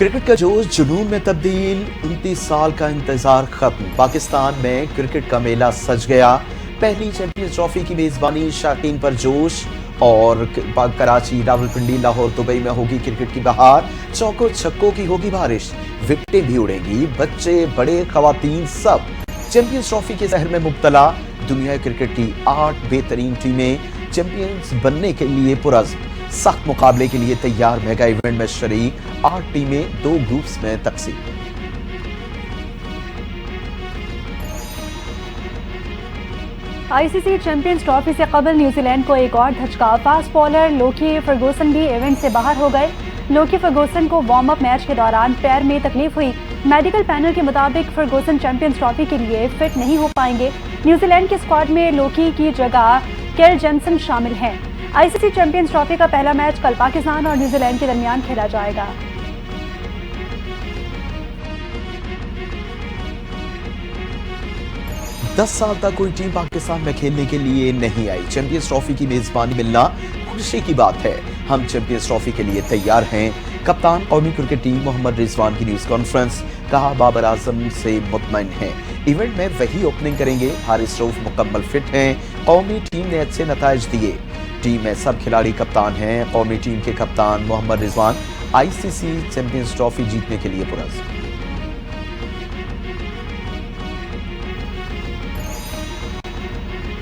Cricket کا جوش جنون میں تبدیل، 29 سال کا انتظار ختم، پاکستان میں کرکٹ کا میلہ سج گیا۔ پہلی چیمپئنز ٹرافی کی میزبانی، شائقین پر جوش، اور کراچی، راولپنڈی، لاہور، دبئی میں ہوگی کرکٹ کی بہار، چوکوں چھکوں کی ہوگی بارش، وکٹیں بھی اڑیں گی، بچے بڑے خواتین سب چیمپئنز ٹرافی کے زہر میں مبتلا۔ دنیا کرکٹ کی 8 بہترین ٹیمیں چیمپئنز بننے کے لیے پرعزم، سخت مقابلے کے لیے تیار، میگا ایونٹ میں شریک 8 ٹیمیں 2 گروپس میں تقسیم۔ آئی سی سی چیمپئنز ٹرافی سے قبل نیوزی لینڈ کو ایک اور دھچکا، فاسٹ بالر لوکی فرگوسن بھی ایونٹ سے باہر ہو گئے۔ لوکی فرگوسن کو وارم اپ میچ کے دوران پیر میں تکلیف ہوئی۔ میڈیکل پینل کے مطابق فرگوسن چیمپئنز ٹرافی کے لیے فٹ نہیں ہو پائیں گے۔ نیوزی لینڈ کے اسکواڈ میں لوکی کی جگہ کیل جینسن شامل ہیں۔ آئی سی سی چیمپئنز ٹرافی کا پہلا میچ کل پاکستان اور نیوزی لینڈ کے درمیان کھیلا جائے گا۔ 10 سال تک کوئی ٹیم پاکستان میں کھیلنے کے لیے نہیں آئی، چیمپئنز ٹرافی کی میزبانی ملنا خوشی کی بات ہے، ہم چیمپئنز ٹرافی کے لیے تیار ہیں۔ کپتان قومی کرکٹ ٹیم محمد رضوان کی نیوز کانفرنس، کہا بابر اعظم سے مطمئن ہیں، ایونٹ میں وہی اوپننگ کریں گے، حارث رؤف مکمل فٹ ہیں، قومی ٹیم نے اچھے نتائج دیے، ٹیم میں سب کھلاڑی کپتان ہیں۔ قومی ٹیم کے کپتان محمد رضوان آئی سی سی چیمپئنز ٹرافی جیتنے کے لیے پرعزم۔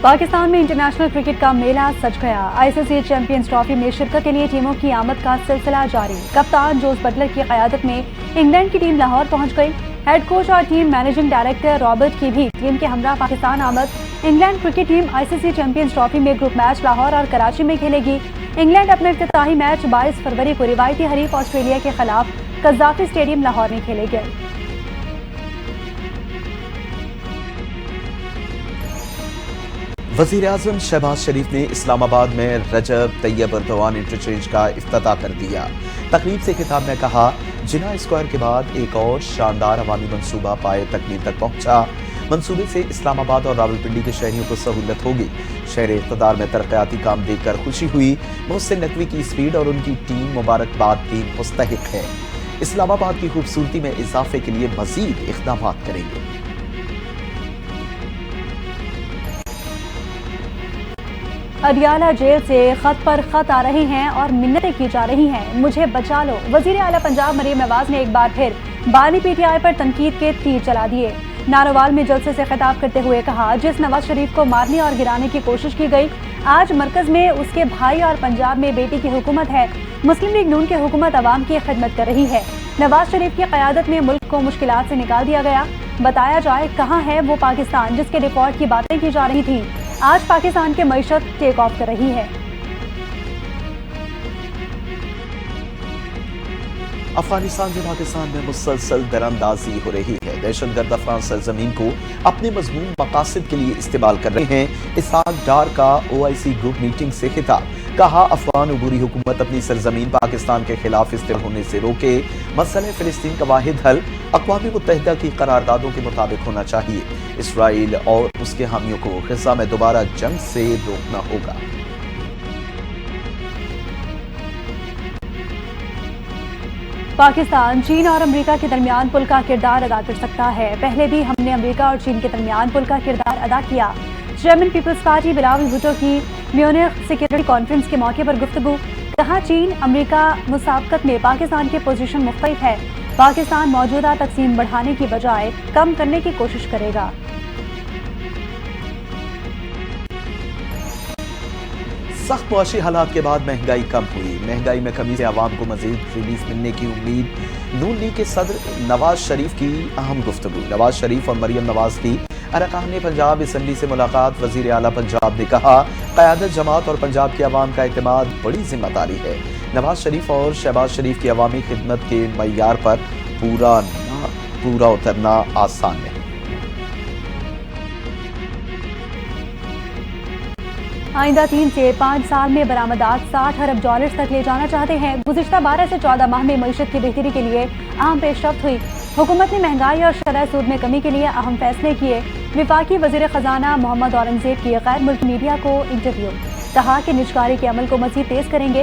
پاکستان میں انٹرنیشنل کرکٹ کا میلہ سج گیا۔ آئی سی سی چیمپئنز ٹرافی میں شرکت کے لیے ٹیموں کی آمد کا سلسلہ جاری۔ کپتان جوز بٹلر کی قیادت میں انگلینڈ کی ٹیم لاہور پہنچ گئی۔ ہیڈ کوچ اور ٹیم مینیجنگ ڈائریکٹر رابرٹ کی بھی ٹیم کے ہمراہ پاکستان آمد۔ England cricket team I C C Champions Trophy میں گروپ میچ لاہور اور کراچی میں کھیلے گی۔ انگلینڈ اپنا افتتاحی میچ 22 فروری کو روایتی حریف آسٹریلیا کے خلاف قذافی اسٹیڈیم لاہور میں کھیلے گئے۔ وزیر اعظم شہباز شریف نے اسلام آباد میں رجب طیب اردوان انٹرچینج کا افتتاح کر دیا۔ تقریب سے خطاب میں کہا، جناح اسکوائر کے بعد ایک اور شاندار عوامی منصوبہ پائے تکمیل تک پہنچا۔ منصوبے سے اسلام آباد اور راولپنڈی کے شہریوں کو سہولت ہوگی۔ شہر اقتدار میں ترقیاتی کام دیکھ کر خوشی ہوئی، محسن نقوی کی اسپیڈ اور ان کی ٹیم مبارکباد کی مستحق ہے۔ اسلام آباد کی خوبصورتی میں اضافے کے لیے مزید اقدامات کریں گے۔ اڈیالہ جیل سے خط پر خط آ رہے ہیں اور منتیں کی جا رہی ہیں، مجھے بچا لو۔ وزیر اعلیٰ پنجاب مریم نواز نے ایک بار پھر بانی پی ٹی آئی پر تنقید کے تیر چلا دیے۔ نانوال میں جلسے سے خطاب کرتے ہوئے کہا، جس نواز شریف کو مارنے اور گرانے کی کوشش کی گئی، آج مرکز میں اس کے بھائی اور پنجاب میں بیٹی کی حکومت ہے۔ مسلم لیگ نون کی حکومت عوام کی خدمت کر رہی ہے۔ نواز شریف کی قیادت میں ملک کو مشکلات سے نکال دیا گیا۔ بتایا جائے کہاں ہے وہ پاکستان جس کے ڈیفالٹ کی باتیں کی جا رہی تھیں۔ آج پاکستان کی معیشت ٹیک آف کر رہی ہے۔ افغانستان سے پاکستان میں مسلسل دراندازی ہو رہی ہے۔ دہشت گرد افغان سرزمین کو اپنے مضمون مقاصد کے لیے استعمال کر رہے ہیں۔ اسحاق ڈار کا او آئی سی گروپ میٹنگ سے خطاب، کہا افغان عبوری حکومت اپنی سرزمین پاکستان کے خلاف استعمال ہونے سے روکے، مسئلہ فلسطین کا واحد حل اقوام متحدہ کی قراردادوں کے مطابق ہونا چاہیے، اسرائیل اور اس کے حامیوں کو غزہ میں دوبارہ جنگ سے روکنا ہوگا۔ پاکستان چین اور امریکہ کے درمیان پل کا کردار ادا کر سکتا ہے، پہلے بھی ہم نے امریکہ اور چین کے درمیان پل کا کردار ادا کیا۔ چیئرمین پیپلز پارٹی بلاول بھٹو کی میونخ سیکورٹی کانفرنس کے موقع پر گفتگو، کہا چین امریکہ مسابقت میں پاکستان کی پوزیشن مختلف ہے، پاکستان موجودہ تقسیم بڑھانے کی بجائے کم کرنے کی کوشش کرے گا۔ سخت معاشی حالات کے بعد مہنگائی کم ہوئی، مہنگائی میں کمی سے عوام کو مزید ریلیف ملنے کی امید۔ نون لیگ کے صدر نواز شریف کی اہم گفتگو، نواز شریف اور مریم نواز کی ارکان پنجاب اسمبلی سے ملاقات، وزیر اعلیٰ پنجاب نے کہا، قیادت جماعت اور پنجاب کے عوام کا اعتماد بڑی ذمہ داری ہے، نواز شریف اور شہباز شریف کی عوامی خدمت کے معیار پر پورا اترنا آسان نہیں۔ آئندہ 3 سے 5 سال میں برآمدات 60 ارب ڈالرز تک لے جانا چاہتے ہیں۔ گزشتہ 12 سے 14 ماہ میں معیشت کی بہتری کے لیے اہم پیش رفت ہوئی۔ حکومت نے مہنگائی اور شرح سود میں کمی کے لیے اہم فیصلے کیے۔ وفاقی وزیر خزانہ محمد اورنگزیب کی غیر ملکی میڈیا کو انٹرویو، کہا کہ نجکاری کے عمل کو مزید تیز کریں گے،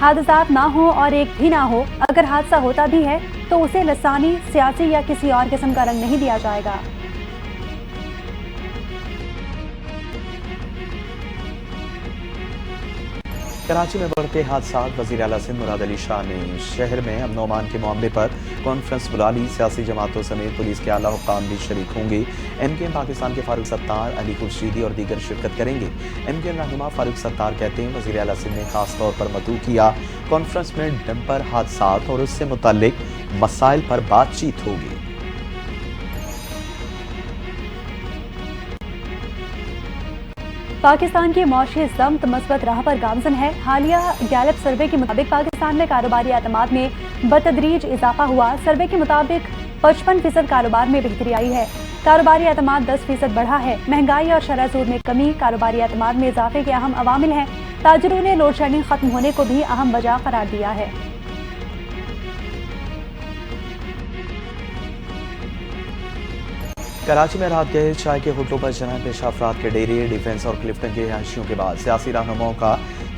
حادثات نہ ہو اور ایک بھی نہ ہو، اگر حادثہ ہوتا بھی ہے تو اسے لسانی، سیاسی یا کسی اور قسم کا رنگ نہیں دیا جائے گا۔ کراچی میں بڑھتے حادثات، وزیر اعلیٰ سندھ مراد علی شاہ نے شہر میں امن و امان کے معاملے پر کانفرنس بلا لی۔ سیاسی جماعتوں سمیت پولیس کے اعلیٰ حکام بھی شریک ہوں گے۔ ایم کیو ایم پاکستان کے فاروق ستار، علی خورشیدی اور دیگر شرکت کریں گے۔ ایم کیو ایم رہنما فاروق ستار کہتے ہیں وزیر اعلیٰ سندھ نے خاص طور پر مدعو کیا کانفرنس میں ڈمپر حادثات اور اس سے متعلق مسائل پر بات چیت ہوگی۔ پاکستان کی معاشی سمت مثبت راہ پر گامزن ہے۔ حالیہ گیلپ سروے کے مطابق پاکستان میں کاروباری اعتماد میں بتدریج اضافہ ہوا۔ سروے کے مطابق 55% کاروبار میں بہتری آئی ہے۔ کاروباری اعتماد 10% بڑھا ہے۔ مہنگائی اور شرح سود میں کمی کاروباری اعتماد میں اضافے کے اہم عوامل ہیں۔ تاجروں نے لوڈ شیڈنگ ختم ہونے کو بھی اہم وجہ قرار دیا ہے۔ کراچی میں رات گئے چائے کے ہوٹلوں پر جناب پیشہ افراد کے ڈیرے، ڈیفنس اور کلفٹن کے رہائشیوں کے بعد سیاسی رہنماؤں کا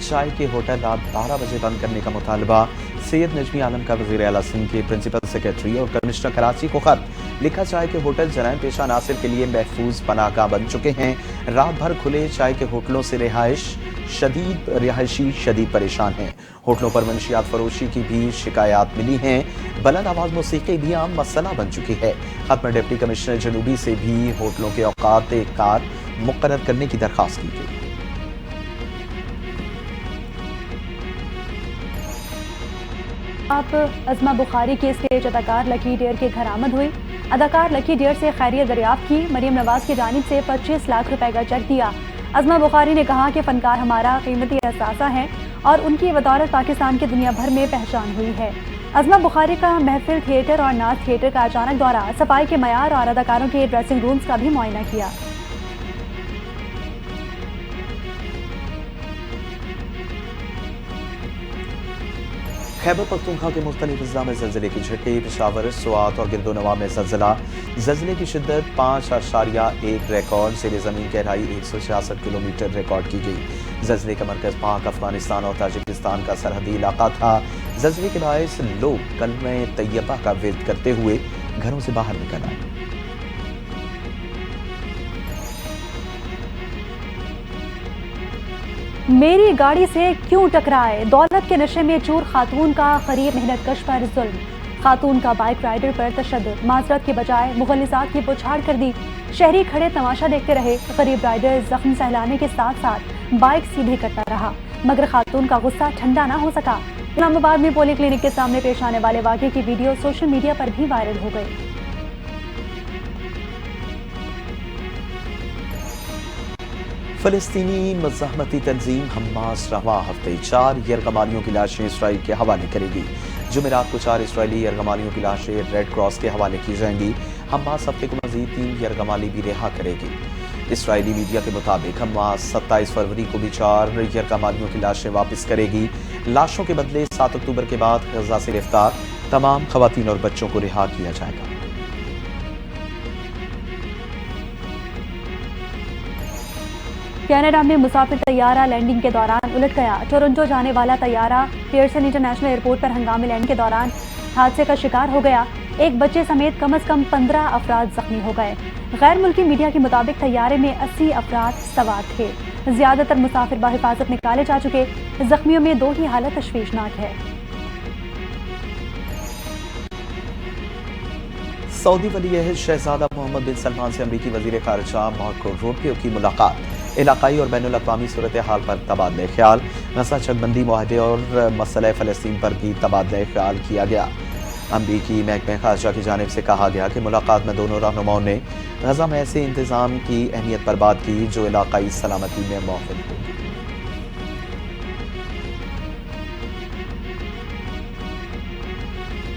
چائے کے ہوٹل رات 12 بجے بند کرنے کا مطالبہ۔ سید نجمی عالم کا وزیر اعلیٰ سندھ کے پرنسپل سیکرٹری اور کمشنر کراچی کو خط لکھا۔ چائے کے ہوٹل جرائم پیشہ عناصر کے لیے محفوظ پناہ گاہ بن چکے ہیں۔ رات بھر کھلے چائے کے ہوٹلوں سے رہائشی شدید پریشان ہیں۔ ہوٹلوں پر منشیات فروشی کی بھی شکایات ملی ہیں۔ بلند آواز موسیقی بھی عام مسئلہ بن چکی ہے۔ خط میں ڈپٹی کمشنر جنوبی سے بھی ہوٹلوں کے اوقات کار مقرر کرنے کی درخواست کی گئی۔ آپ عظمہ بخاری کے اسٹیج اداکار لکی ڈیر کے گھر آمد ہوئی۔ اداکار لکی ڈیر سے خیریت دریافت کی۔ مریم نواز کی جانب سے 25 لاکھ روپے کا چیک دیا۔ عظمہ بخاری نے کہا کہ فنکار ہمارا قیمتی اثاثہ ہیں اور ان کی بدولت پاکستان کی دنیا بھر میں پہچان ہوئی ہے۔ عظمہ بخاری کا محفل تھیٹر اور نعت تھیٹر کا اچانک دورہ، صفائی کے معیار اور اداکاروں کے ڈریسنگ رومز کا بھی معائنہ کیا۔ خیبر پختونخوا کے مختلف اضلاع میں زلزلے کی جھٹکے، پشاور، سوات اور گردونواں میں زلزلہ، زلزلے کی شدت 5.1 ریکارڈ، زیر زمین گہرائی 166 کلومیٹر ریکارڈ کی گئی۔ زلزلے کا مرکز پاک افغانستان اور تاجکستان کا سرحدی علاقہ تھا۔ زلزلے کے باعث لوگ کلمہ طیبہ کا ورد کرتے ہوئے گھروں سے باہر نکل آئے۔ میری گاڑی سے کیوں ٹکرائے؟ دولت کے نشے میں چور خاتون کا غریب محنت کش پر ظلم۔ خاتون کا بائک رائڈر پر تشدد، معذرت کے بجائے مغلظات کی پچھاڑ کر دی۔ شہری کھڑے تماشا دیکھتے رہے۔ غریب رائڈر زخم سہلانے کے ساتھ ساتھ بائک سیدھے کرتا رہا، مگر خاتون کا غصہ ٹھنڈا نہ ہو سکا۔ اسلام آباد میں پولی کلینک کے سامنے پیش آنے والے واقعے کی ویڈیو سوشل میڈیا پر بھی وائرل ہو گئی۔ فلسطینی مزاحمتی تنظیم حماس رواں ہفتے 4 یرغمالیوں کی لاشیں اسرائیل کے حوالے کرے گی۔ جمعرات کو 4 اسرائیلی یرغمالیوں کی لاشیں ریڈ کراس کے حوالے کی جائیں گی۔ حماس ہفتے کو مزید 3 یرغمالی بھی رہا کرے گی۔ اسرائیلی میڈیا کے مطابق حماس 27 فروری کو بھی 4 یرغمالیوں کی لاشیں واپس کرے گی۔ لاشوں کے بدلے 7 اکتوبر کے بعد غزہ سے گرفتار تمام خواتین اور بچوں کو رہا کیا جائے گا۔ کینیڈا میں مسافر طیارہ لینڈنگ کے دوران الٹ گیا۔ ٹورنٹو جانے والا طیارہ پیئرسن انٹرنیشنل ایئرپورٹ پر ہنگامی لینڈ کے دوران حادثے کا شکار ہو گیا۔ ایک بچے سمیت کم از کم 15 افراد زخمی ہو گئے۔ غیر ملکی میڈیا کے مطابق طیارے میں 80 افراد سوار تھے۔ زیادہ تر مسافر بحفاظت نکالے جا چکے۔ زخمیوں میں 2 کی حالت تشویشناک ہے۔ سعودی ولی عہد شہزادہ محمد بن سلمان سے امریکی وزیر خارجہ مارکو روبیو کی ملاقات۔ علاقائی اور بین الاقوامی صورتحال پر تبادلہ خیال۔ غزہ چک بندی معاہدے اور مسئلہ فلسطین پر بھی تبادلہ خیال کیا گیا۔ امریکی محکمہ خارجہ کی جانب سے کہا گیا کہ ملاقات میں دونوں رہنماؤں نے غزہ میں ایسے انتظام کی اہمیت پر بات کی جو علاقائی سلامتی میں معاون ہوگی۔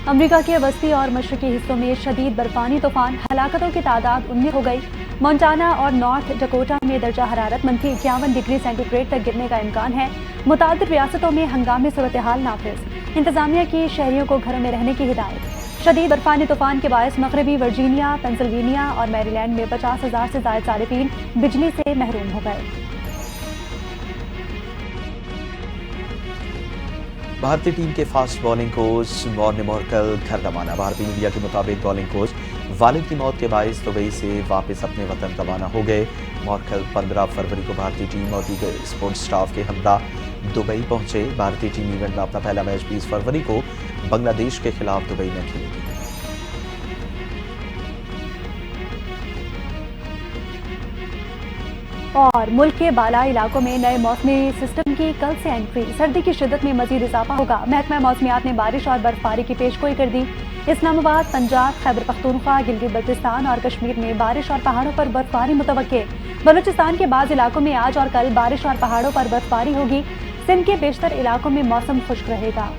امریکہ کے وسطی اور مشرقی حصوں میں شدید برفانی طوفان، ہلاکتوں کی تعداد 19 ہو گئی۔ مونٹانا اور نارتھ ڈکوٹا میں درجہ حرارت -51 ڈگری سینٹی گریڈ تک گرنے کا امکان ہے۔ متعدد ریاستوں میں ہنگامی صورتحال نافذ، انتظامیہ کی شہریوں کو گھروں میں رہنے کی ہدایت۔ شدید برفانی طوفان کے باعث مغربی ورجینیا، پینسلوینیا اور میری لینڈ میں 50,000 سے زائد صارفین بجلی سے محروم ہو گئے۔ بھارتی ٹیم کے فاسٹ بولنگ کوچ مورن مورکل گھر روانہ۔ بھارتی میڈیا کے مطابق بولنگ کوچ والد کی موت کے باعث دبئی سے واپس اپنے وطن روانہ ہو گئے۔ مورکل 15 فروری کو بھارتی ٹیم اور دیگر اسپورٹ سٹاف کے ہمراہ دبئی پہنچے۔ بھارتی ٹیم ایونٹ میں اپنا پہلا میچ 20 فروری کو بنگلہ دیش کے خلاف دبئی میں کھیلے گی۔ اور ملک کے بالائی علاقوں میں نئے موسمی سسٹم کی کل سے انٹری، سردی کی شدت میں مزید اضافہ ہوگا۔ محکمہ موسمیات نے بارش اور برف باری کی پیشگوئی کر دی۔ اسلام آباد، پنجاب، خیبر پختونخوا، گلگت بلتستان اور کشمیر میں بارش اور پہاڑوں پر برف باری متوقع۔ بلوچستان کے بعض علاقوں میں آج اور کل بارش اور پہاڑوں پر برف باری ہوگی۔ سندھ کے بیشتر علاقوں میں موسم خشک رہے گا۔